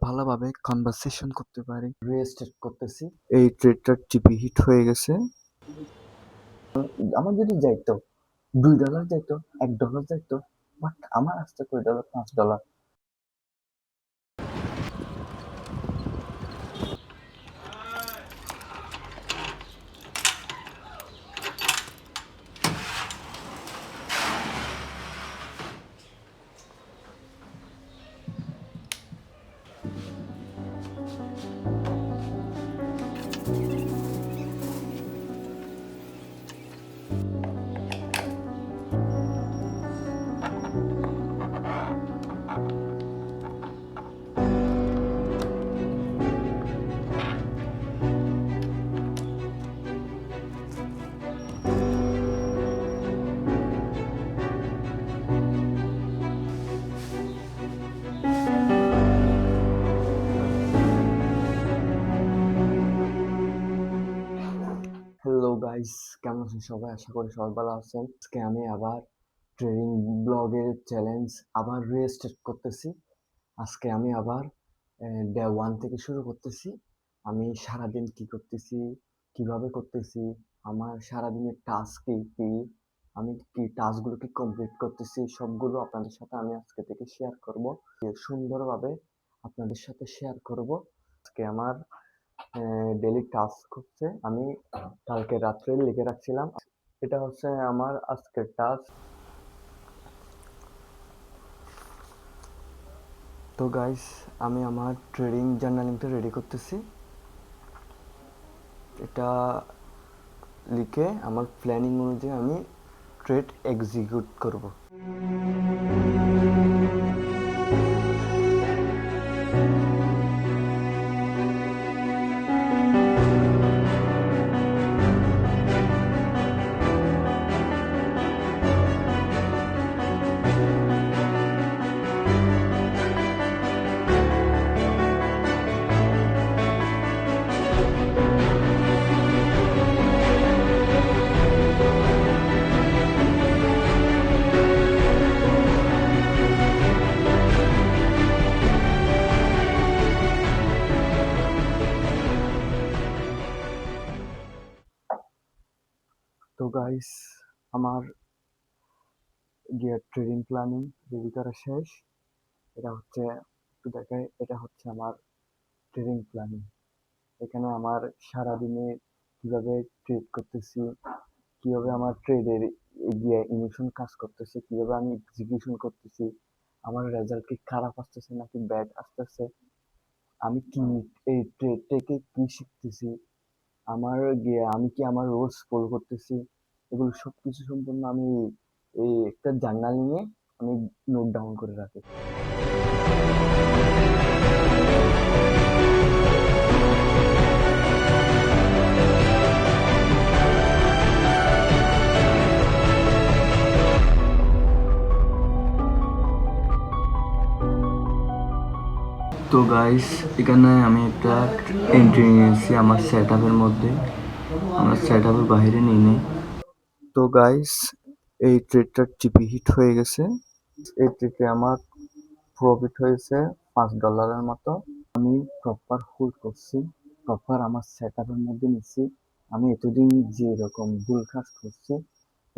ভালোভাবে কনভারসেশন করতে পারি। রেজিস্টার করতেছি। এই ট্রেডটা টিপি হিট হয়ে গেছে। আমার যদি যাইতো $2 যাইতো, $1 যাইতো, বাট আমার আসতে কয় ডলার? $5। হ্যালো গাইস, কেমন আছেন সবাই? আশা করি সবাই ভালো আছেন। আজকে আমি আবার ট্রেডিং ব্লগের চ্যালেঞ্জ আবার রেজিস্টার করতেছি। আজকে আমি আবার ডে 1 থেকে শুরু করতেছি। আমি সারাদিন কি করতেছি, কিভাবে করতেছি, আমার সারাদিনের টাস্ক কি কি, আমি কি টাস্কগুলো কি কমপ্লিট করতেছি, সবগুলো আপনাদের সাথে আমি আজকে থেকে শেয়ার করব। সুন্দরভাবে আপনাদের সাথে শেয়ার করব। আজকে আমার ডেইলি টাস্ক হচ্ছে, আমি কালকে রাত্রে লিখে রাখছিলাম। এটা হচ্ছে আমার আজকের টাস্ক। তো গাইস, আমি আমার ট্রেডিং জার্নালিংটা রেডি করতেছি। এটা লিখে আমার প্ল্যানিং অনুযায়ী আমি ট্রেড এক্সিকিউট করব। তো গাইস, আমার ট্রেডিং প্ল্যানিং রেডি করা শেষ। এটা হচ্ছে, একটু দেখাই, এটা হচ্ছে আমার ট্রেডিং প্ল্যানিং। এখানে আমার সারাদিনে কিভাবে ট্রেড করতেছি, কিভাবে আমার ট্রেডের গিয়ে ইমোশন কাজ করতেছে, কিভাবে আমি এক্সিকিউশন করতেছি, আমার রেজাল্ট কি খারাপ আসতেছে নাকি ব্যাড আসতেছে, আমি কি এই ট্রেড থেকে কি শিখতেছি, আমার গিয়ে আমি কি আমার রুলস ফলো করতেছি, এগুলো সবকিছু সম্পূর্ণ আমি এই একটা জার্নালিং এ আমি নোট ডাউন করে রাখি। তো গাইস, এখানে আমি একটা এন্ট্রি নিয়েছি আমার সেট আপের মধ্যে, আমার সেট আপের বাইরে নিয়ে নেই। তো গাইস, এই ট্রেডটা টিপি হিট হয়ে গেছে। এই ট্রেডে আমার প্রফিট হয়েছে $5 মতো। আমি প্রপার হোল্ড করছি, প্রপার আমার সেট আপের মধ্যে নিচ্ছি। আমি এতদিন যে এরকম ভুল কাজ করছি,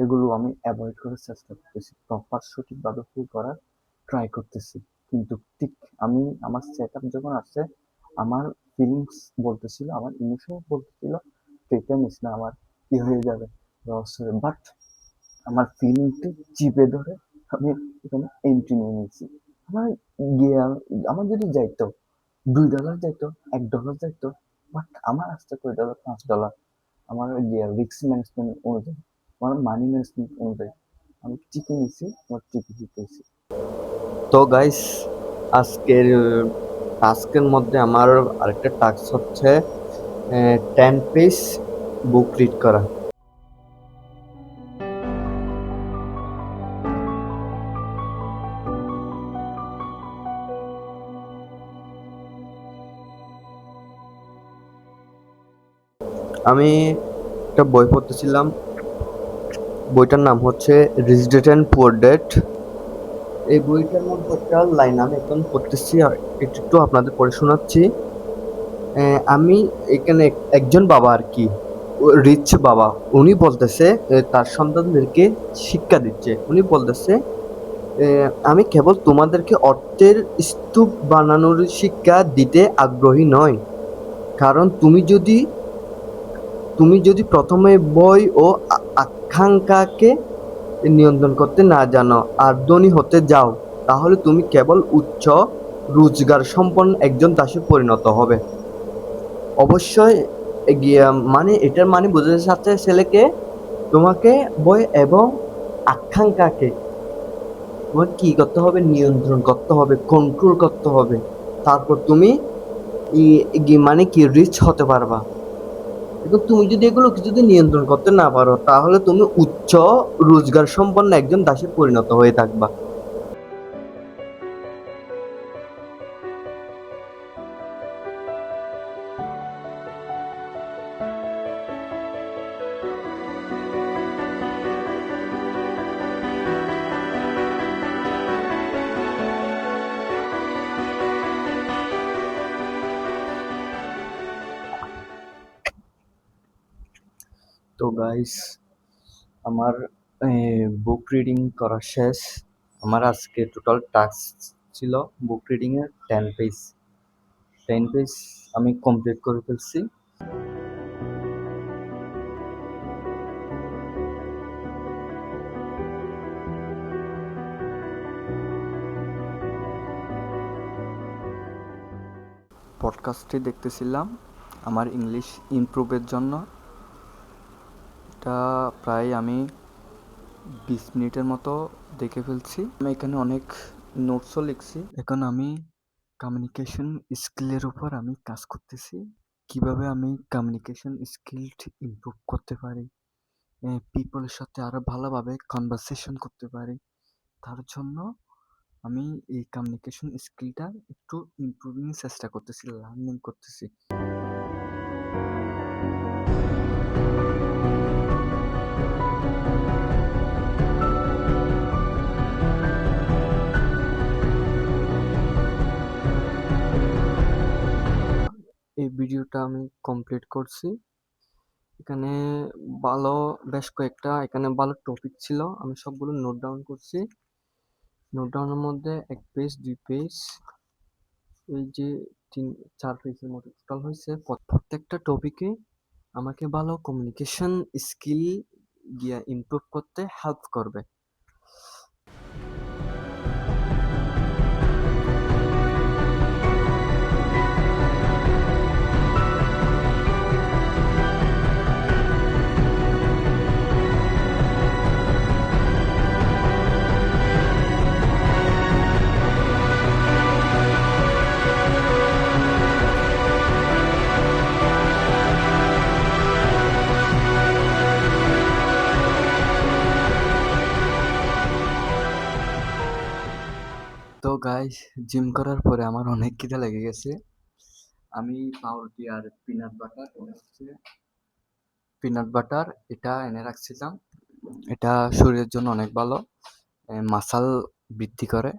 এগুলো আমি অ্যাভয়েড করার চেষ্টা করতেছি, প্রপার সঠিকভাবে হোল্ড করার ট্রাই করতেছি। কিন্তু ঠিক আমি আমার সেট আপ যখন আসছে, আমার ফিলিংস বলতেছিল, আমার ইমোশন বলতেছিল ট্রেডটা মিস না, আমার কি হয়ে যাবে, লস হবে। বাট আমার ফিলিংটি চিপে ধরে আমি এখানে এন্ট্রি নিয়ে নিয়েছি। আমার গিয়ে আমার যদি যাইতো $2 যাইতো, $1 যাইতো, বাট আমার আসতে কয় ডলার? $5। আমার গিয়ে রিস্ক ম্যানেজমেন্ট অনুযায়ী, আমার মানি ম্যানেজমেন্ট অনুযায়ী আমি টিকে নিছি, আমার টিকে দিতেছি। তো গাইস, আজকের টাস্কের মধ্যে আমার আরেকটা টাস্ক হচ্ছে 10 পেজ বুক রিড করা। আমি একটা বই পড়তেছিলাম, বইটার নাম হচ্ছে rich dad and poor dad. এই বইটার মধ্যে একটা লাইন আমি এখন পড়তেছি আর এটা একটু আপনাদের পড়ে শোনাচ্ছি। আমি এখানে একজন বাবা আর কি, রিচ বাবা, উনি বলতেছে তার সন্তানদেরকে শিক্ষা দিচ্ছে। উনি বলতেছে, আমি কেবল তোমাদেরকে অর্থের স্তূপ বানানোর শিক্ষা দিতে আগ্রহী নয়, কারণ তুমি যদি প্রথমে ভয় ও আকাঙ্ক্ষাকে নিয়ন্ত্রণ করতে না জানো আর ধনী হতে যাও, তাহলে তুমি কেবল উচ্চ রোজগার সম্পন্ন একজন দাসে পরিণত হবে। অবশ্যই মানে এটার মানে বোঝাতে চাচ্ছে ছেলেকে, তোমাকে ভয় এবং আকাঙ্ক্ষাকে তোমার কি করতে হবে, নিয়ন্ত্রণ করতে হবে, কন্ট্রোল করতে হবে। তারপর তুমি মানে কি রিচ হতে পারবা। কিন্তু তুমি যদি এগুলো যদি নিয়ন্ত্রণ করতে না পারো, তাহলে তুমি উচ্চ রোজগার সম্পন্ন একজন দাসে পরিণত হয়ে থাকবা। তো গাইস, আমার বুক রিডিং করা শেষ। আমার আজকে টোটাল টাস্ক ছিল বুক রিডিং এর 10 পেজ। 10 পেজ আমি কমপ্লিট করে ফেলছি। পডকাস্টটি দেখতেছিলাম আমার ইংলিশ ইমপ্রুভের জন্য। এটা প্রায় আমি 20 মিনিটের মতো দেখে ফেলছি। আমি এখানে অনেক নোটসও লিখছি। এখন আমি কমিউনিকেশন স্কিলের উপর আমি কাজ করতেছি। কিভাবে আমি কমিউনিকেশন স্কিল ইমপ্রুভ করতে পারি, পিপলের সাথে আরো ভালোভাবে কনভারসেশন করতে পারি, তার জন্য আমি এই কমিউনিকেশন স্কিলটা একটু ইমপ্রুভিং চেষ্টা করতেছি, লার্নিং করতেছি। এই ভিডিওটা আমি কমপ্লিট করছি। এখানে ভালো বেশ কয়েকটা এখানে ভালো টপিক ছিল, আমি সবগুলো নোট ডাউন করছি। নোট ডাউনের মধ্যে 1 পেজ 2 পেজ, এই যে 4 পেজের মতো টোটাল হয়েছে। প্রত্যেকটা টপিকে আমাকে ভালো কমিউনিকেশন স্কিল গিয়া ইমপ্রুভ করতে হেল্প করবে। তো গাইস, জিম করার পরে আমার অনেক খিদে লেগে গেছে। আমি পাউরুটি আর পিনাট বাটার এটা এনে রাখছিলাম। এটা শরীরের জন্য অনেক ভালো, মাসাল বৃদ্ধি করে।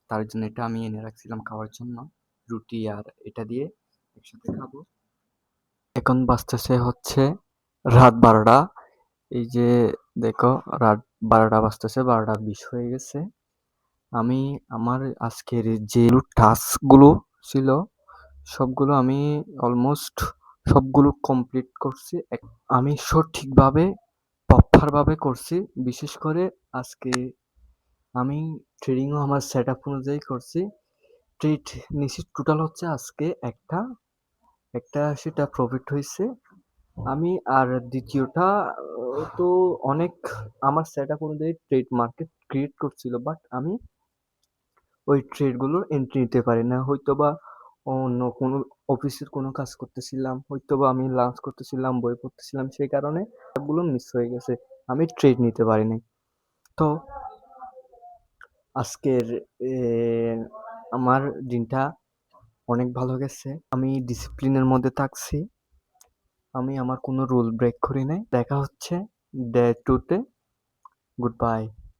তার জন্য এটা আমি এনে রাখছিলাম খাওয়ার জন্য। রুটি আর এটা দিয়ে একসাথে খাবো। এখন বাজতেছে হচ্ছে রাত 12টা। এই যে দেখো, রাত 12টা বাজতেছে, 12টা 20 হয়ে গেছে। আমি আমার আজকের যে টাস্কগুলো ছিল সবগুলো আমি অলমোস্ট সবগুলো কমপ্লিট করছি। আমি সঠিকভাবে প্রপারভাবে করছি। বিশেষ করে আজকে আমি ট্রেডিংও আমার সেট আপ অনুযায়ী করছি। ট্রেড নিছি টোটাল হচ্ছে আজকে একটা একটা সেটা প্রফিট হয়েছে। আমি আর দ্বিতীয়টা তো অনেক আমার সেট আপ অনুযায়ী ট্রেড মার্কেট ক্রিয়েট করছিল, বাট আমি ওই ট্রেডগুলোর এন্ট্রি নিতে পারি না। হয়তোবা অন্য কোনো অফিসের কোনো কাজ করতেছিলাম, হয়তোবা আমি লাঞ্চ করতেছিলাম, বই পড়তেছিলাম, সেই কারণে সবগুলো মিস হয়ে গেছে, আমি ট্রেড নিতে পারি নাই। তো আজকের এ, আমার দিনটা অনেক ভালো গেছে। আমি ডিসিপ্লিনের মধ্যে থাকছি, আমি আমার কোনো রুল ব্রেক করি নাই। দেখা হচ্ছে ডে 2-তে। Good bye.